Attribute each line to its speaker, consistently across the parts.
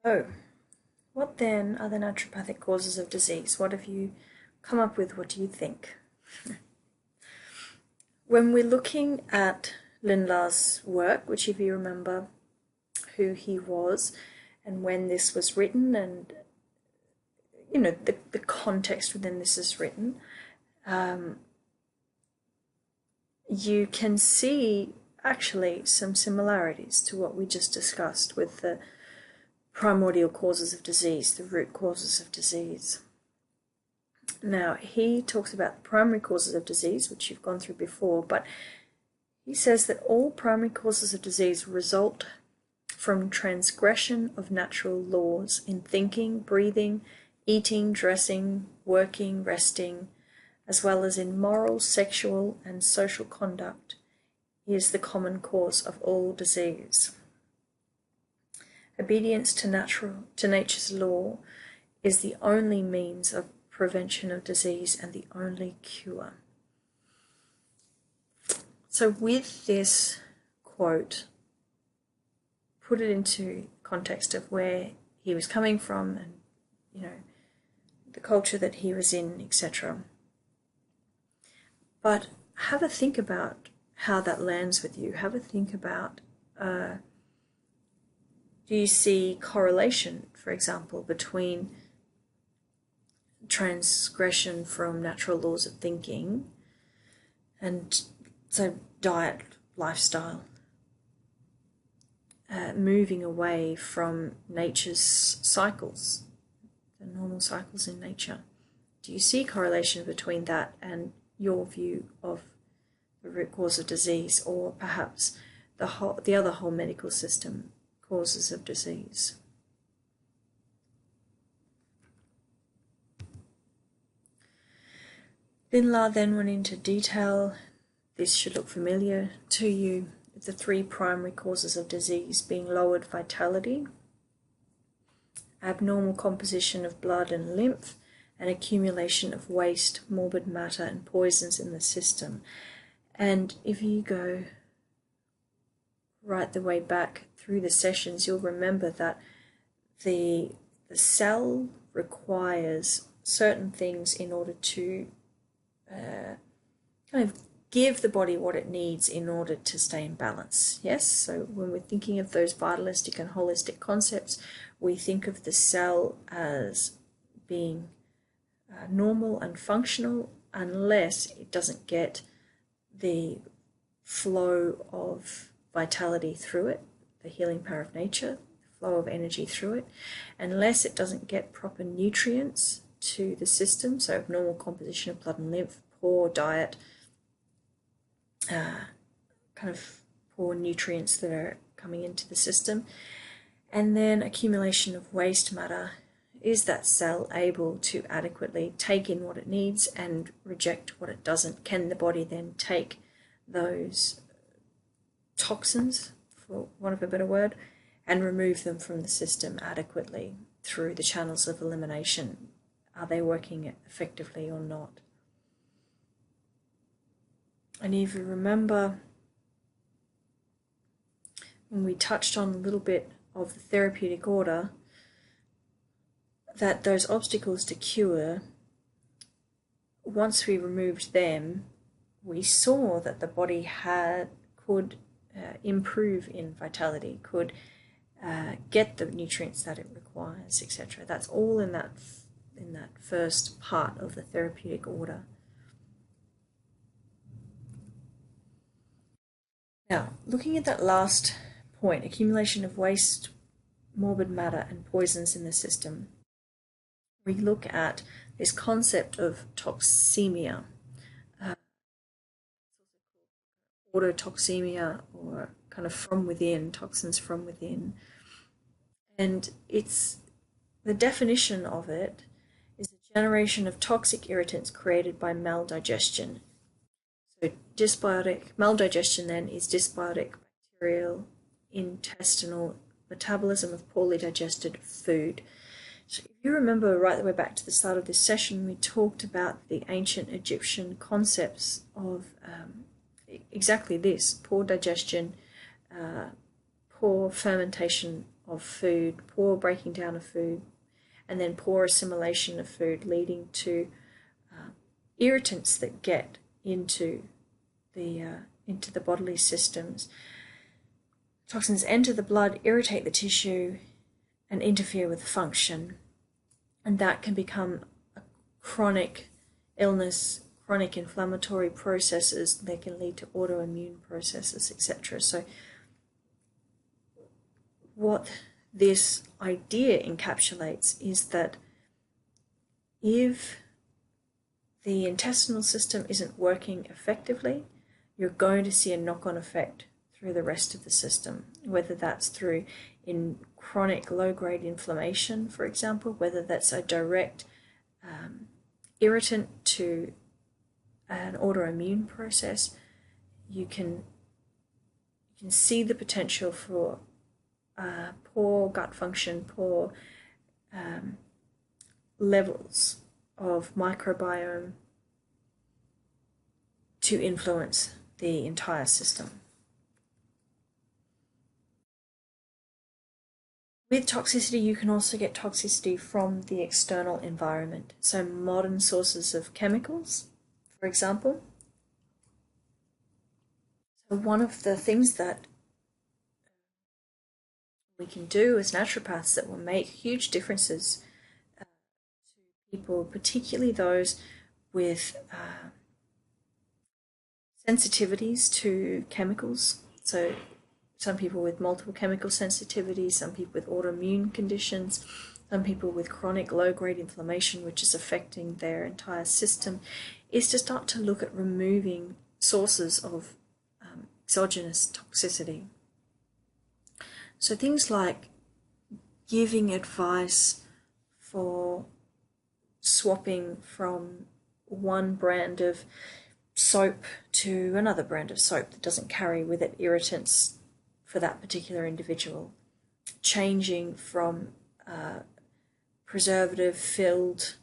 Speaker 1: Oh, what then are the naturopathic causes of disease? What have you come up with? What do you think? When we're looking at Lindlar's work, which if you remember who he was and when this was written and the context within this is written, you can see actually some similarities to what we just discussed with the primordial causes of disease, the root causes of disease. Now, he talks about the primary causes of disease, which you've gone through before, but he says that all primary causes of disease result from transgression of natural laws in thinking, breathing, eating, dressing, working, resting, as well as in moral, sexual, and social conduct, is the common cause of all disease. Obedience to nature's law is the only means of prevention of disease and the only cure. So with this quote, put it into context of where he was coming from and, the culture that he was in, etc. But have a think about how that lands with you. Have a think about, do you see correlation, for example, between transgression from natural laws of thinking and so diet, lifestyle, moving away from nature's cycles, the normal cycles in nature? Do you see correlation between that and your view of the root cause of disease, or perhaps the other whole medical system causes of disease? Lindlar then went into detail, this should look familiar to you, the three primary causes of disease being lowered vitality, abnormal composition of blood and lymph, and accumulation of waste, morbid matter, and poisons in the system. And if you go right the way back through the sessions, you'll remember that the cell requires certain things in order to kind of give the body what it needs in order to stay in balance. Yes, so when we're thinking of those vitalistic and holistic concepts, we think of the cell as being normal and functional unless it doesn't get the flow of vitality through it, the healing power of nature, the flow of energy through it, unless it doesn't get proper nutrients to the system, so abnormal composition of blood and lymph, poor diet, kind of poor nutrients that are coming into the system, and then accumulation of waste matter. Is that cell able to adequately take in what it needs and reject what it doesn't? Can the body then take those toxins, for want of a better word, and remove them from the system adequately through the channels of elimination? Are they working effectively or not? And if you remember, when we touched on a little bit of the therapeutic order, that those obstacles to cure, once we removed them, we saw that the body could improve in vitality, could get the nutrients that it requires, etc. That's all in that first part of the therapeutic order. Now, looking at that last point, accumulation of waste, morbid matter, and poisons in the system, we look at this concept of toxemia, autotoxemia, or kind of from within, toxins from within. And it's the definition of it is the generation of toxic irritants created by maldigestion. So maldigestion then is dysbiotic bacterial intestinal metabolism of poorly digested food. So if you remember right the way back to the start of this session, we talked about the ancient Egyptian concepts of exactly this: poor digestion, poor fermentation of food, poor breaking down of food, and then poor assimilation of food, leading to irritants that get into the bodily systems. Toxins enter the blood, irritate the tissue, and interfere with function, and that can become a chronic illness, chronic inflammatory processes. They can lead to autoimmune processes, etc. So what this idea encapsulates is that if the intestinal system isn't working effectively, you're going to see a knock-on effect through the rest of the system, whether that's through in chronic low-grade inflammation, for example, whether that's a direct irritant to an autoimmune process. You can see the potential for poor gut function, poor levels of microbiome to influence the entire system. With toxicity, you can also get toxicity from the external environment. So modern sources of chemicals, for example. So one of the things that we can do as naturopaths that will make huge differences to people, particularly those with sensitivities to chemicals. So some people with multiple chemical sensitivities, some people with autoimmune conditions, some people with chronic low-grade inflammation, which is affecting their entire system, is to start to look at removing sources of exogenous toxicity. So things like giving advice for swapping from one brand of soap to another brand of soap that doesn't carry with it irritants for that particular individual, changing from preservative-filled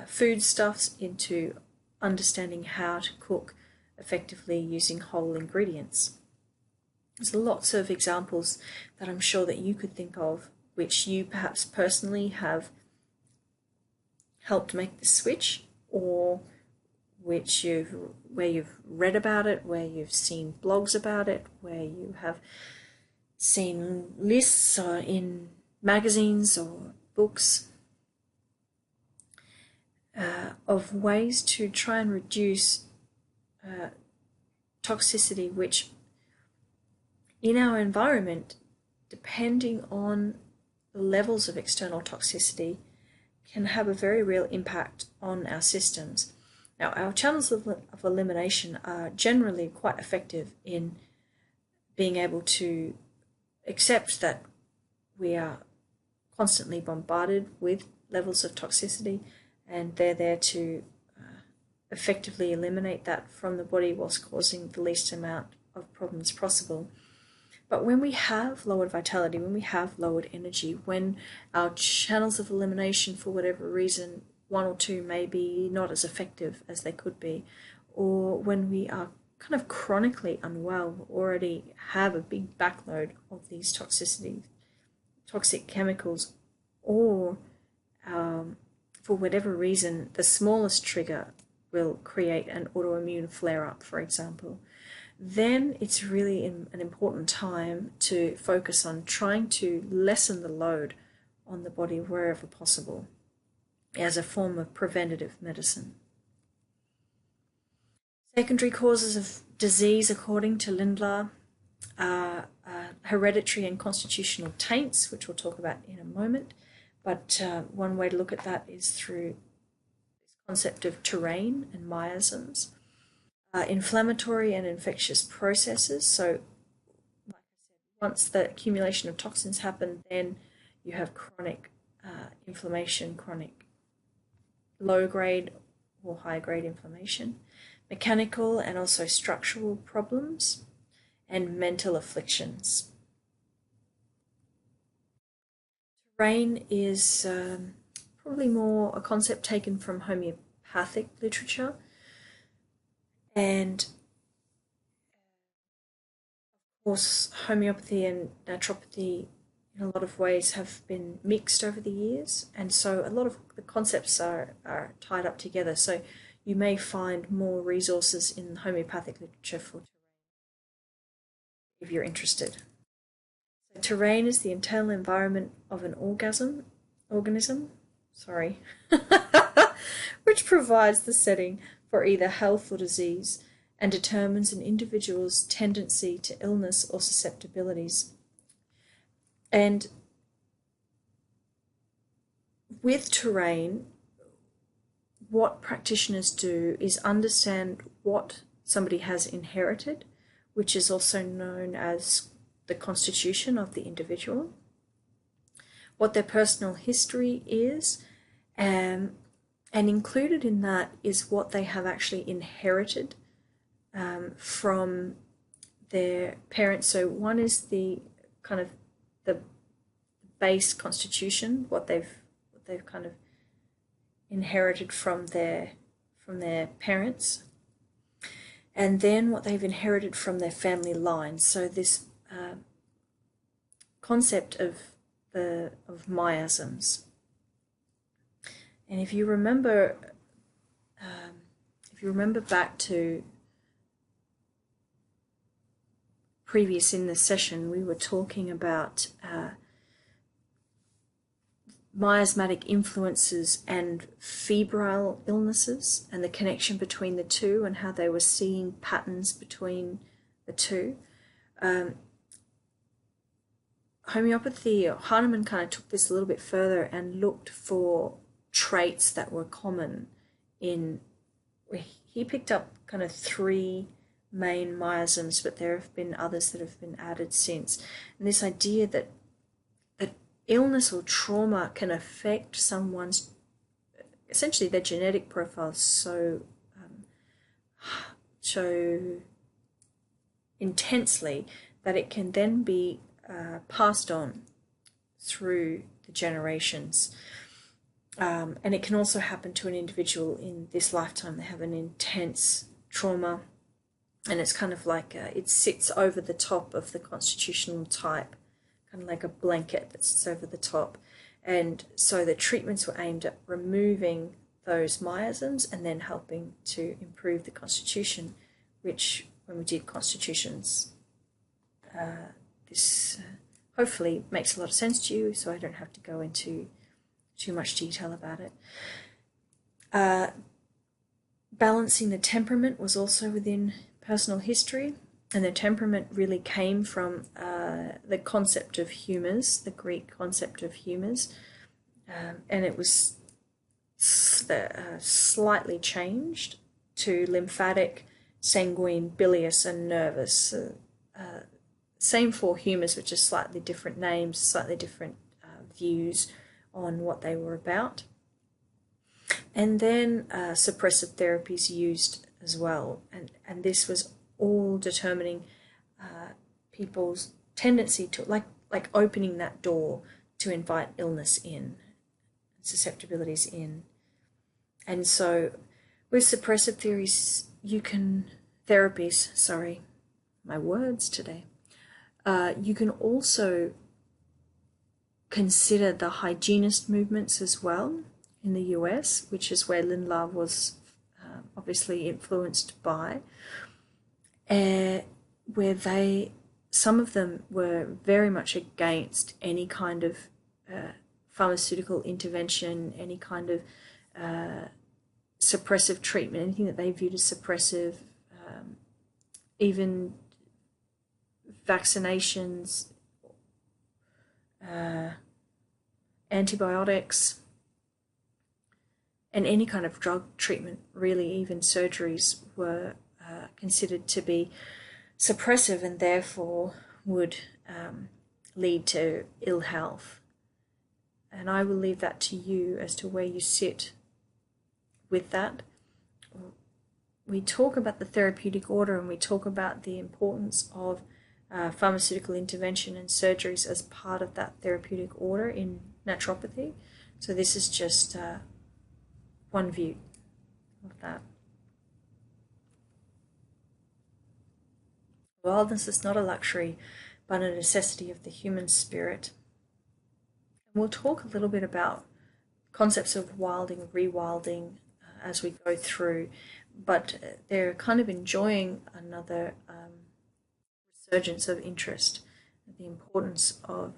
Speaker 1: foodstuffs into understanding how to cook effectively using whole ingredients. There's lots of examples that I'm sure that you could think of which you perhaps personally have helped make the switch, or where you've read about it, where you've seen blogs about it, where you have seen lists in magazines or books of ways to try and reduce toxicity, which in our environment, depending on the levels of external toxicity, can have a very real impact on our systems. Now, our channels of elimination are generally quite effective in being able to accept that we are constantly bombarded with levels of toxicity, and they're there to effectively eliminate that from the body whilst causing the least amount of problems possible. But when we have lowered vitality, when we have lowered energy, when our channels of elimination, for whatever reason, one or two may be not as effective as they could be, or when we are kind of chronically unwell, already have a big backload of these toxic chemicals, or for whatever reason, the smallest trigger will create an autoimmune flare-up, for example, then it's really an important time to focus on trying to lessen the load on the body wherever possible as a form of preventative medicine. Secondary causes of disease, according to Lindlar, are hereditary and constitutional taints, which we'll talk about in a moment. But one way to look at that is through this concept of terrain and miasms. Inflammatory and infectious processes. So, like I said, once the accumulation of toxins happen, then you have chronic inflammation, chronic low-grade or high-grade inflammation, mechanical and also structural problems, and mental afflictions. Terrain is probably more a concept taken from homeopathic literature. And of course, homeopathy and naturopathy in a lot of ways have been mixed over the years, and so a lot of the concepts are tied up together. So you may find more resources in homeopathic literature for if you're interested. So terrain is the internal environment of an organism, sorry, which provides the setting for either health or disease and determines an individual's tendency to illness or susceptibilities. And with terrain, what practitioners do is understand what somebody has inherited, which is also known as the constitution of the individual, what their personal history is, and included in that is what they have actually inherited from their parents. So one is the kind of the base constitution, what they've kind of inherited from their parents, and then what they've inherited from their family line. So this concept of miasms. And if you remember back to previous in the session, we were talking about miasmatic influences and febrile illnesses and the connection between the two and how they were seeing patterns between the two. Homeopathy, Hahnemann kind of took this a little bit further and looked for traits that were common in, he picked up kind of 3 main miasms, but there have been others that have been added since. And this idea that illness or trauma can affect someone's, essentially their genetic profile so intensely that it can then be passed on through the generations. And it can also happen to an individual in this lifetime. They have an intense trauma, and it's kind of like it sits over the top of the constitutional type, kind of like a blanket that sits over the top. And so the treatments were aimed at removing those miasms and then helping to improve the constitution, which when we did constitutions, this hopefully makes a lot of sense to you, so I don't have to go into too much detail about it. Balancing the temperament was also within personal history, and the temperament really came from the concept of humours, the Greek concept of humours, and it was slightly changed to lymphatic, sanguine, bilious, and nervous. Same 4 humours, but just slightly different names, slightly different views on what they were about. And then suppressive therapies used as well, and this was all determining people's tendency to, like opening that door to invite illness in, susceptibilities in. And so with suppressive therapies, sorry, my words today, you can also consider the hygienist movements as well in the US, which is where Lindlar was obviously influenced by, where some of them were very much against any kind of pharmaceutical intervention, any kind of suppressive treatment, anything that they viewed as suppressive, even vaccinations, antibiotics, and any kind of drug treatment, really, even surgeries, were considered to be suppressive and therefore would lead to ill health. And I will leave that to you as to where you sit with that. We talk about the therapeutic order, and we talk about the importance of pharmaceutical intervention and surgeries as part of that therapeutic order in naturopathy. So this is just one view of that. Wildness is not a luxury, but a necessity of the human spirit. We'll talk a little bit about concepts of wilding, rewilding as we go through, but they're kind of enjoying another resurgence of interest, the importance of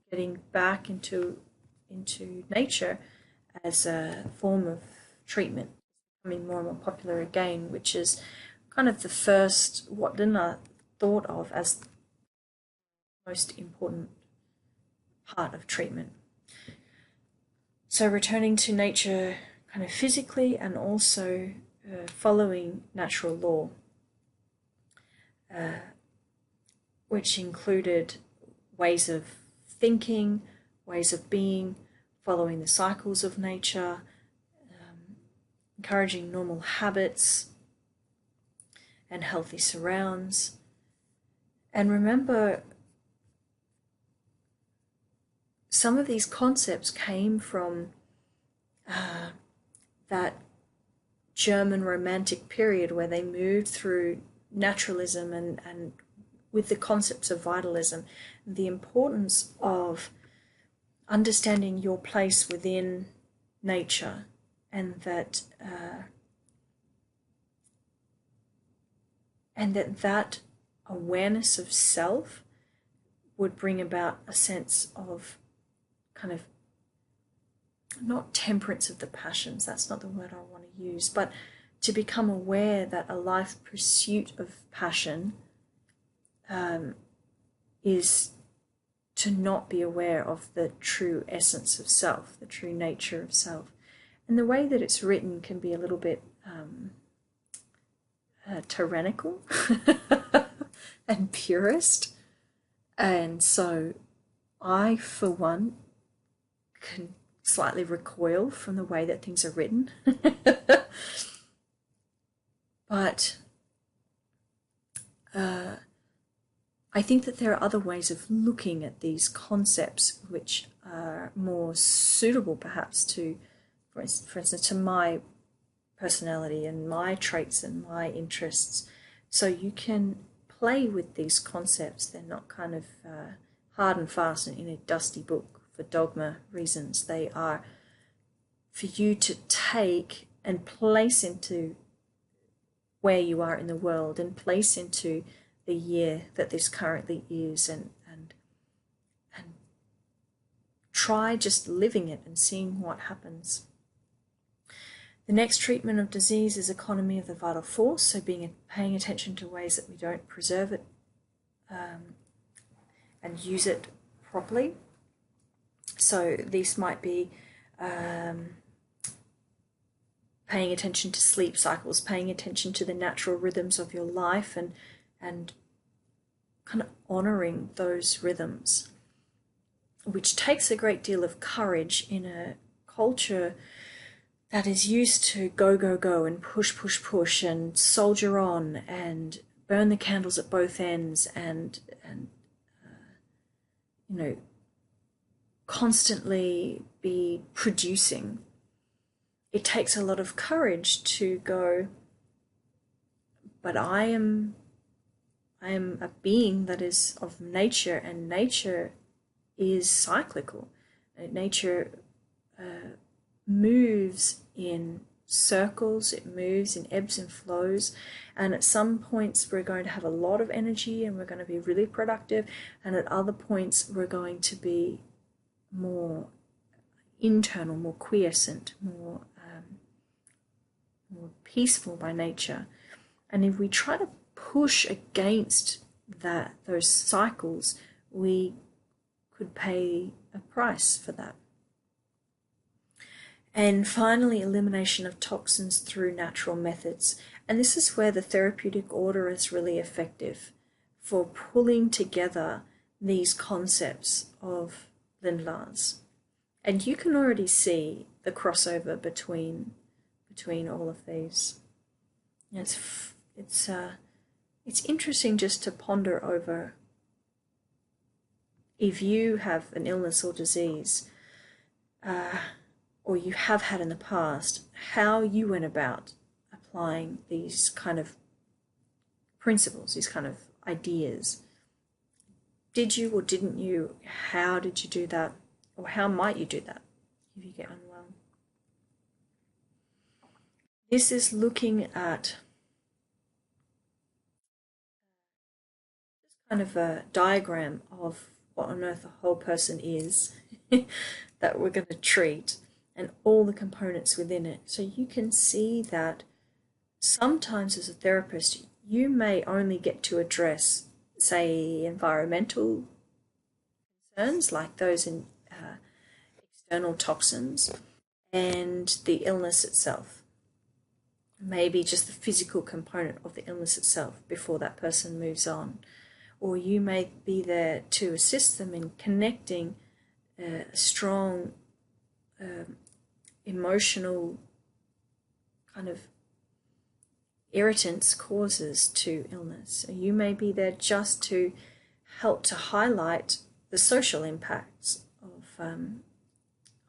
Speaker 1: getting back into nature as a form of treatment, becoming more and more popular again, which is kind of the first, what Linda thought of as the most important part of treatment. So returning to nature kind of physically and also following natural law, which included ways of thinking, ways of being, following the cycles of nature, encouraging normal habits and healthy surrounds. And remember, some of these concepts came from that German Romantic period where they moved through naturalism and with the concepts of vitalism, the importance of understanding your place within nature, and that that awareness of self would bring about a sense of kind of, not temperance of the passions, that's not the word I want to use, but to become aware that a life pursuit of passion is to not be aware of the true essence of self, the true nature of self. And the way that it's written can be a little bit tyrannical and purist. And so I, for one, can slightly recoil from the way that things are written. But I think that there are other ways of looking at these concepts which are more suitable perhaps to, for instance, to my personality and my traits and my interests. So you can play with these concepts. They're not kind of hard and fast in a dusty book for dogma reasons. They are for you to take and place into where you are in the world and place into the year that this currently is, and try just living it and seeing what happens. The next treatment of disease is economy of the vital force, so paying attention to ways that we don't preserve it and use it properly. So these might be paying attention to sleep cycles, paying attention to the natural rhythms of your life, and kind of honoring those rhythms, which takes a great deal of courage in a culture that is used to go, go, go and push, push, push and soldier on and burn the candles at both ends and you know, constantly be producing. It takes a lot of courage to go, but I am a being that is of nature, and nature is cyclical. Nature moves in circles, it moves in ebbs and flows, and at some points we're going to have a lot of energy and we're going to be really productive, and at other points we're going to be more internal, more quiescent, more peaceful by nature. And if we try to push against those cycles, we could pay a price for that. And finally, elimination of toxins through natural methods. And this is where the therapeutic order is really effective for pulling together these concepts of Lindlar's. And you can already see the crossover between all of these. It's interesting just to ponder over, if you have an illness or disease, or you have had in the past, how you went about applying these kind of principles, these kind of ideas. Did you or didn't you? How did you do that? or how might you do that if you get unwell? This is looking at kind of a diagram of what on earth a whole person is that we're going to treat, and all the components within it. So you can see that sometimes as a therapist, you may only get to address, say, environmental concerns like those in external toxins and the illness itself. Maybe just the physical component of the illness itself before that person moves on. Or you may be there to assist them in connecting strong emotional kind of irritants, causes to illness. You may be there just to help to highlight the social impacts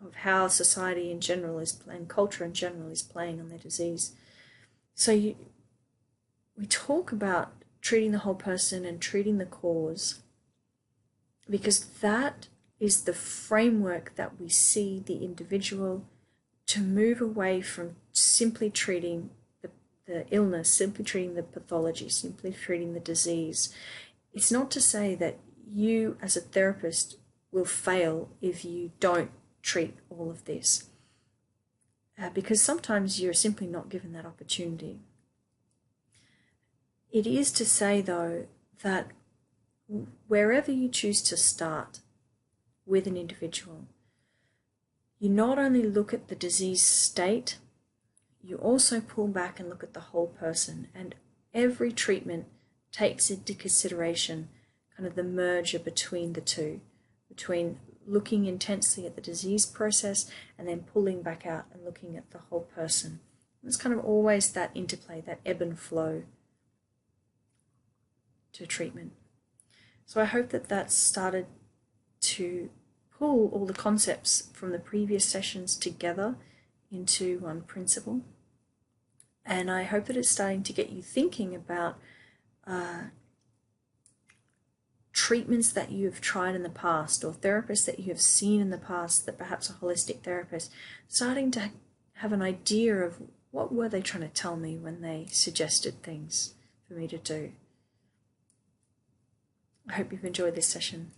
Speaker 1: of how society in general is playing, culture in general is playing on their disease. So we talk about treating the whole person and treating the cause, because that is the framework that we see the individual to move away from simply treating the illness, simply treating the pathology, simply treating the disease. It's not to say that you as a therapist will fail if you don't treat all of this, because sometimes you're simply not given that opportunity. It is to say, though, that wherever you choose to start with an individual, you not only look at the disease state, you also pull back and look at the whole person, and every treatment takes into consideration kind of the merger between the two, between looking intensely at the disease process and then pulling back out and looking at the whole person. It's kind of always that interplay, that ebb and flow to treatment. So I hope that that's started to pull all the concepts from the previous sessions together into one principle. And I hope that it's starting to get you thinking about treatments that you have tried in the past, or therapists that you have seen in the past, that perhaps a holistic therapist, starting to have an idea of what were they trying to tell me when they suggested things for me to do. I hope you've enjoyed this session.